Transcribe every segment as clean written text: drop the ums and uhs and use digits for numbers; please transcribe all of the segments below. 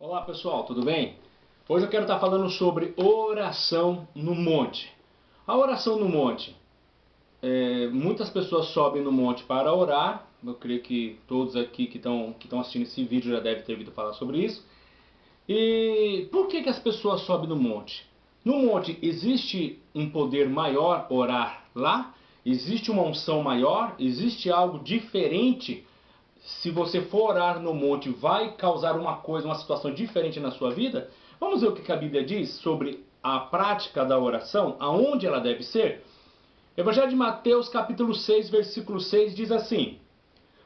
Olá pessoal, tudo bem? Hoje eu quero estar falando sobre oração no monte. A oração no monte. Muitas pessoas sobem no monte para orar. Eu creio que todos aqui que estão assistindo esse vídeo já devem ter ouvido falar sobre isso. E por que as pessoas sobem no monte? No monte existe um poder maior orar lá? Existe uma unção maior? Existe algo diferente? Se você for orar no monte, vai causar uma situação diferente na sua vida? Vamos ver o que a Bíblia diz sobre a prática da oração, aonde ela deve ser? Evangelho de Mateus, capítulo 6, versículo 6, diz assim: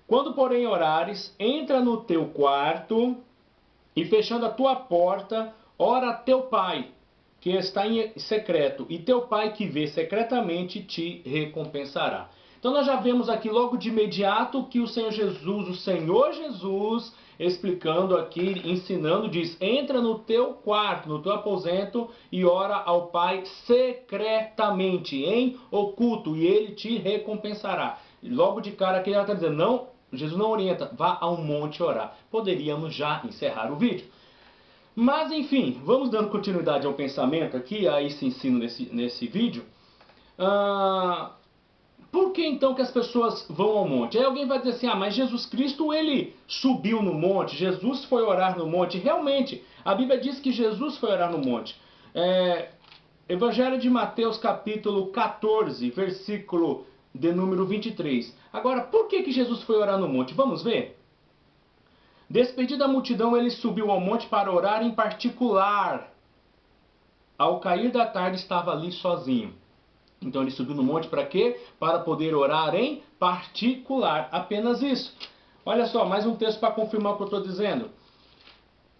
Quando, porém, orares, entra no teu quarto e, fechando a tua porta, ora a teu pai, que está em secreto, e teu pai que vê secretamente te recompensará. Então nós já vemos aqui logo de imediato que o Senhor Jesus, explicando aqui, ensinando, diz: entra no teu quarto, no teu aposento e ora ao Pai secretamente, em oculto, e ele te recompensará. E logo de cara aqui ela está dizendo, não, Jesus não orienta, vá a um monte orar. Poderíamos já encerrar o vídeo. Mas enfim, vamos dando continuidade ao pensamento aqui, a esse ensino nesse vídeo. Por que então que as pessoas vão ao monte? Aí alguém vai dizer assim, mas Jesus Cristo ele subiu no monte, Jesus foi orar no monte. Realmente, a Bíblia diz que Jesus foi orar no monte. Evangelho de Mateus capítulo 14, versículo de número 23. Agora, por que Jesus foi orar no monte? Vamos ver? Despedida a multidão, ele subiu ao monte para orar em particular. Ao cair da tarde, estava ali sozinho. Então ele subiu no monte para quê? Para poder orar em particular. Apenas isso. Olha só, mais um texto para confirmar o que eu estou dizendo.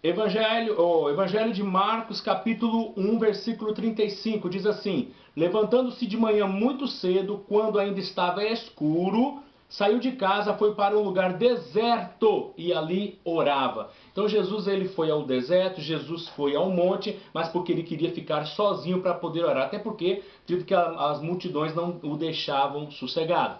Evangelho de Marcos, capítulo 1, versículo 35, diz assim: Levantando-se de manhã muito cedo, quando ainda estava escuro, saiu de casa, foi para um lugar deserto e ali orava. Então Jesus ele foi ao deserto, Jesus foi ao monte, mas porque ele queria ficar sozinho para poder orar. Até porque acredito que as multidões não o deixavam sossegado.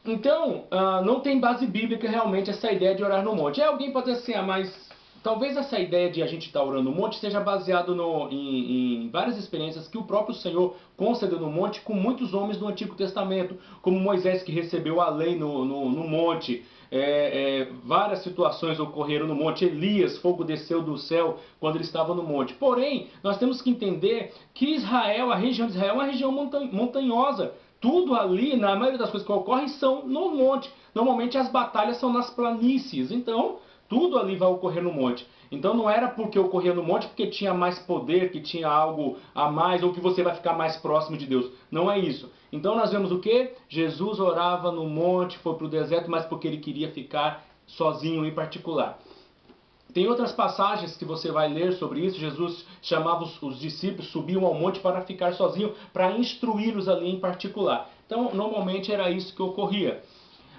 Então, não tem base bíblica realmente essa ideia de orar no monte. Aí alguém pode dizer assim, mas talvez essa ideia de a gente estar orando no monte seja baseado em várias experiências que o próprio Senhor concedeu no monte com muitos homens do Antigo Testamento, como Moisés que recebeu a lei no monte. Várias situações ocorreram no monte. Elias, fogo desceu do céu quando ele estava no monte. Porém, nós temos que entender que a região de Israel é uma região montanhosa. Tudo ali, na maioria das coisas que ocorrem, são no monte. Normalmente as batalhas são nas planícies. Então, tudo ali vai ocorrer no monte. Então não era porque ocorria no monte porque tinha mais poder, que tinha algo a mais, ou que você vai ficar mais próximo de Deus. Não é isso. Então nós vemos o quê? Jesus orava no monte, foi para o deserto, mas porque ele queria ficar sozinho em particular. Tem outras passagens que você vai ler sobre isso. Jesus chamava os discípulos, subiam ao monte para ficar sozinho, para instruí-los ali em particular. Então, normalmente era isso que ocorria.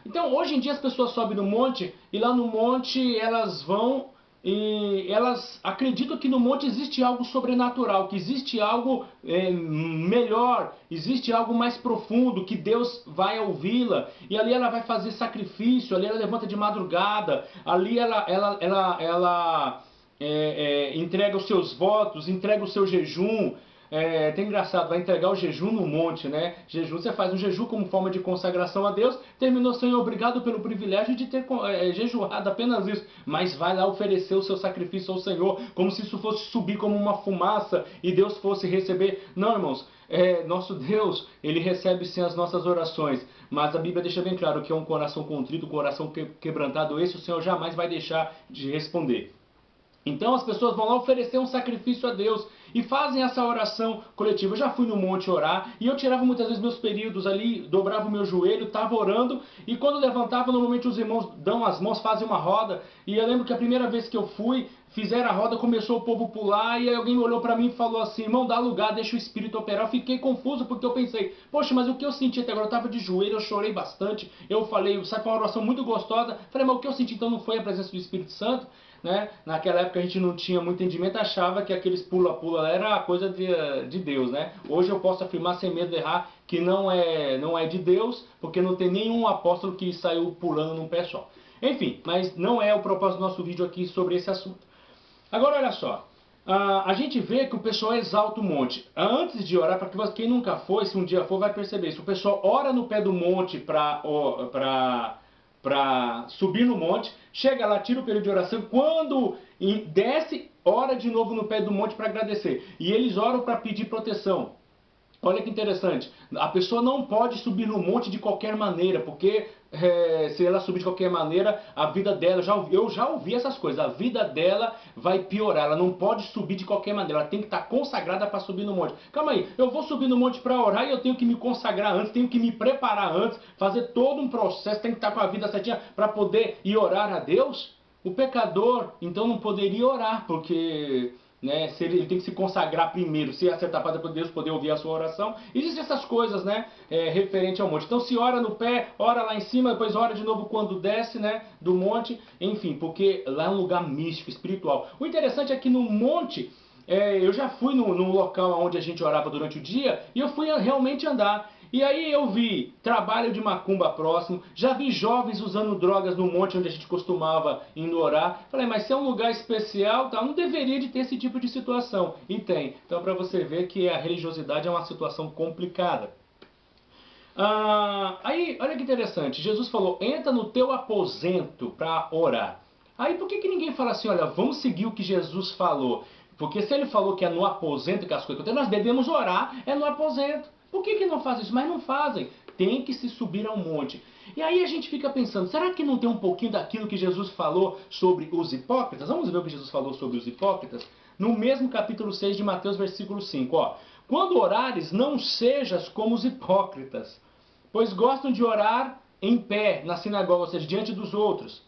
Então, hoje em dia as pessoas sobem no monte e lá no monte elas vão e elas acreditam que no monte existe algo sobrenatural, que existe algo melhor, existe algo mais profundo, que Deus vai ouvi-la. E ali ela vai fazer sacrifício, ali ela levanta de madrugada, ali ela entrega os seus votos, entrega o seu jejum. É até engraçado, vai entregar o jejum no monte, né? Jejum, você faz um jejum como forma de consagração a Deus. Terminou, Senhor, obrigado pelo privilégio de ter jejuado, apenas isso. Mas vai lá oferecer o seu sacrifício ao Senhor, como se isso fosse subir como uma fumaça e Deus fosse receber. Não, irmãos, nosso Deus, Ele recebe sim as nossas orações. Mas a Bíblia deixa bem claro que é um coração contrito, um coração quebrantado. Esse o Senhor jamais vai deixar de responder. Então as pessoas vão lá oferecer um sacrifício a Deus e fazem essa oração coletiva. Eu já fui no monte orar e eu tirava muitas vezes meus períodos ali, dobrava o meu joelho, estava orando e quando levantava, normalmente os irmãos dão as mãos, fazem uma roda. E eu lembro que a primeira vez que eu fui, fizeram a roda, começou o povo pular e aí alguém olhou para mim e falou assim, irmão, dá lugar, deixa o Espírito operar. Eu fiquei confuso porque eu pensei, poxa, mas o que eu senti até agora? Eu estava de joelho, eu chorei bastante, eu falei, sabe, foi uma oração muito gostosa. Falei, mas o que eu senti então não foi a presença do Espírito Santo? Né? Naquela época a gente não tinha muito entendimento, achava que aqueles pula-pula era coisa de Deus, né? Hoje eu posso afirmar sem medo de errar que não é de Deus, porque não tem nenhum apóstolo que saiu pulando num pé só. Enfim, mas não é o propósito do nosso vídeo aqui sobre esse assunto. Agora olha só, a gente vê que o pessoal exalta o monte. Antes de orar, para quem nunca foi, se um dia for, vai perceber isso. O pessoal ora no pé do monte para subir no monte, chega lá, tira o período de oração, quando desce, ora de novo no pé do monte para agradecer. E eles oram para pedir proteção. Olha que interessante, a pessoa não pode subir no monte de qualquer maneira, porque se ela subir de qualquer maneira, a vida dela, eu já ouvi essas coisas, a vida dela vai piorar, ela não pode subir de qualquer maneira, ela tem que estar consagrada para subir no monte. Calma aí, eu vou subir no monte para orar e eu tenho que me consagrar antes, tenho que me preparar antes, fazer todo um processo, tem que estar com a vida certinha para poder ir orar a Deus? O pecador, então, não poderia orar, porque né, se ele tem que se consagrar primeiro, se acertar para depois Deus poder ouvir a sua oração. Existem essas coisas, né, referente ao monte. Então se ora no pé, ora lá em cima, depois ora de novo quando desce, né, do monte, enfim, porque lá é um lugar místico, espiritual. O interessante é que no monte, eu já fui no local onde a gente orava durante o dia e eu fui realmente andar. E aí eu vi trabalho de macumba próximo, já vi jovens usando drogas no monte onde a gente costumava indo orar. Falei, mas se é um lugar especial, tá, não deveria de ter esse tipo de situação. E tem. Então para você ver que a religiosidade é uma situação complicada. Aí, olha que interessante, Jesus falou, entra no teu aposento para orar. Aí por que ninguém fala assim, olha, vamos seguir o que Jesus falou? Porque se ele falou que é no aposento que as coisas acontecem, nós devemos orar, é no aposento. Por que não fazem isso? Mas não fazem. Tem que se subir ao monte. E aí a gente fica pensando, será que não tem um pouquinho daquilo que Jesus falou sobre os hipócritas? Vamos ver o que Jesus falou sobre os hipócritas? No mesmo capítulo 6 de Mateus, versículo 5. Ó, quando orares, não sejas como os hipócritas, pois gostam de orar em pé na sinagoga, ou seja, diante dos outros.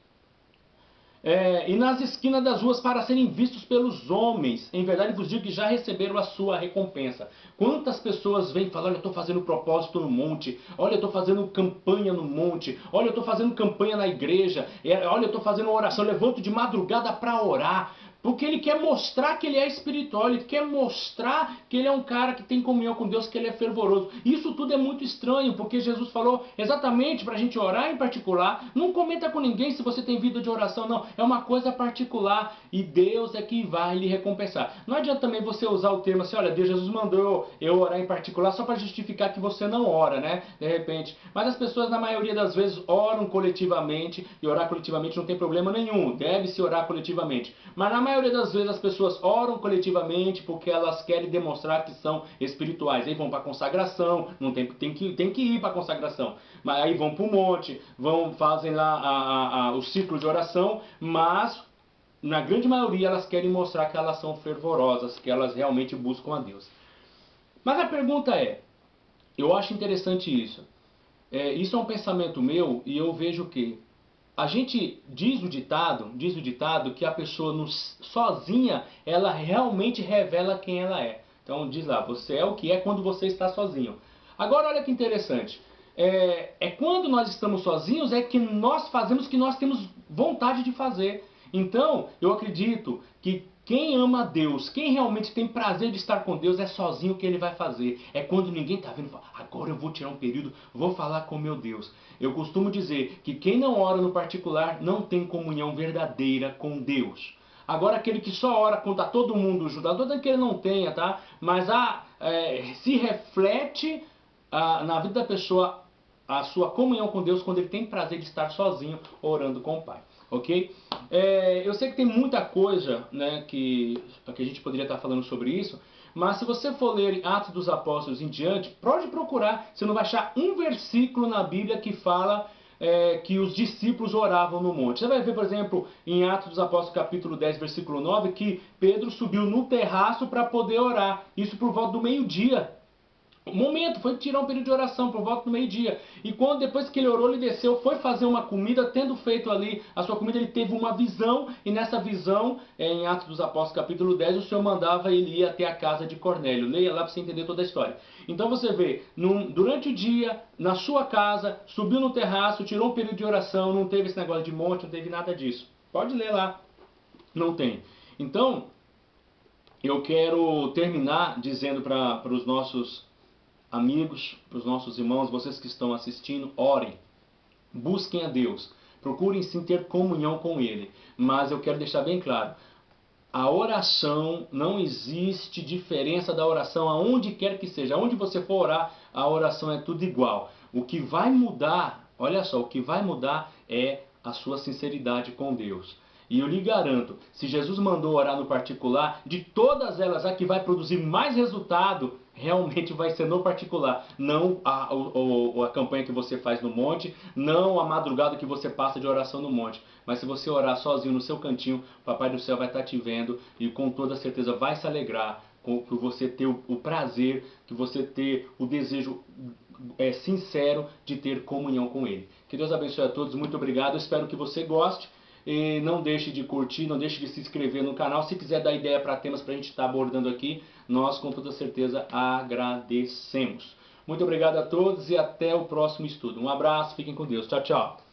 E nas esquinas das ruas para serem vistos pelos homens. Em verdade vos digo que já receberam a sua recompensa. Quantas pessoas vêm falar, olha, eu estou fazendo propósito no monte, olha, eu estou fazendo campanha no monte, olha, eu estou fazendo campanha na igreja, olha, eu estou fazendo oração, eu levanto de madrugada para orar. Porque ele quer mostrar que ele é espiritual, ele quer mostrar que ele é um cara que tem comunhão com Deus, que ele é fervoroso. Isso tudo é muito estranho, porque Jesus falou exatamente para a gente orar em particular. Não comenta com ninguém se você tem vida de oração, não. É uma coisa particular e Deus é que vai lhe recompensar. Não adianta também você usar o termo assim, olha, Deus, Jesus mandou eu orar em particular só para justificar que você não ora, né? De repente. Mas as pessoas, na maioria das vezes, oram coletivamente, e orar coletivamente não tem problema nenhum. Deve-se orar coletivamente. Mas na maioria das vezes as pessoas oram coletivamente porque elas querem demonstrar que são espirituais. Aí vão para a consagração, não tem que ir para a consagração. Mas aí vão para o monte, fazem lá o ciclo de oração, mas na grande maioria elas querem mostrar que elas são fervorosas, que elas realmente buscam a Deus. Mas a pergunta é, eu acho interessante isso. Isso é um pensamento meu e eu vejo que a gente diz o ditado que a pessoa sozinha, ela realmente revela quem ela é. Então diz lá, você é o que é quando você está sozinho. Agora olha que interessante. Quando nós estamos sozinhos é que nós fazemos o que nós temos vontade de fazer. Então, eu acredito que quem ama a Deus, quem realmente tem prazer de estar com Deus, é sozinho que ele vai fazer. É quando ninguém está vendo, fala, agora eu vou tirar um período, vou falar com meu Deus. Eu costumo dizer que quem não ora no particular não tem comunhão verdadeira com Deus. Agora aquele que só ora quando está todo mundo junto, não estou dizendo que ele não tenha, tá? Mas se reflete na vida da pessoa a sua comunhão com Deus quando ele tem prazer de estar sozinho orando com o Pai. Ok? Eu sei que tem muita coisa, né, que a gente poderia estar falando sobre isso, mas se você for ler Atos dos Apóstolos em diante, pode procurar, você não vai achar um versículo na Bíblia que fala que os discípulos oravam no monte. Você vai ver, por exemplo, em Atos dos Apóstolos capítulo 10, versículo 9, que Pedro subiu no terraço para poder orar, isso por volta do meio-dia. O momento foi tirar um período de oração por volta do meio-dia. E quando depois que ele orou, ele desceu, foi fazer uma comida, tendo feito ali a sua comida, ele teve uma visão, e nessa visão, em Atos dos Apóstolos capítulo 10, o Senhor mandava ele ir até a casa de Cornélio. Leia lá para você entender toda a história. Então você vê, durante o dia, na sua casa, subiu no terraço, tirou um período de oração, não teve esse negócio de monte, não teve nada disso. Pode ler lá. Não tem. Então, eu quero terminar dizendo para os nossos amigos, para os nossos irmãos, vocês que estão assistindo, orem, busquem a Deus, procurem sim ter comunhão com Ele, mas eu quero deixar bem claro, A oração, não existe diferença da oração aonde quer que seja. Aonde você for orar, a oração é tudo igual. O que vai mudar, olha só, o que vai mudar é a sua sinceridade com Deus. E eu lhe garanto, se Jesus mandou orar no particular, de todas elas, a que vai produzir mais resultado, realmente vai ser no particular. Não a campanha que você faz no monte, não a madrugada que você passa de oração no monte. Mas se você orar sozinho no seu cantinho, o Papai do Céu vai estar te vendo e com toda certeza vai se alegrar por você ter o prazer, que você ter o desejo sincero de ter comunhão com Ele. Que Deus abençoe a todos, muito obrigado, espero que você goste. E não deixe de curtir, não deixe de se inscrever no canal. Se quiser dar ideia para temas para a gente estar abordando aqui, nós com toda certeza agradecemos. Muito obrigado a todos e até o próximo estudo. Um abraço, fiquem com Deus. Tchau, tchau.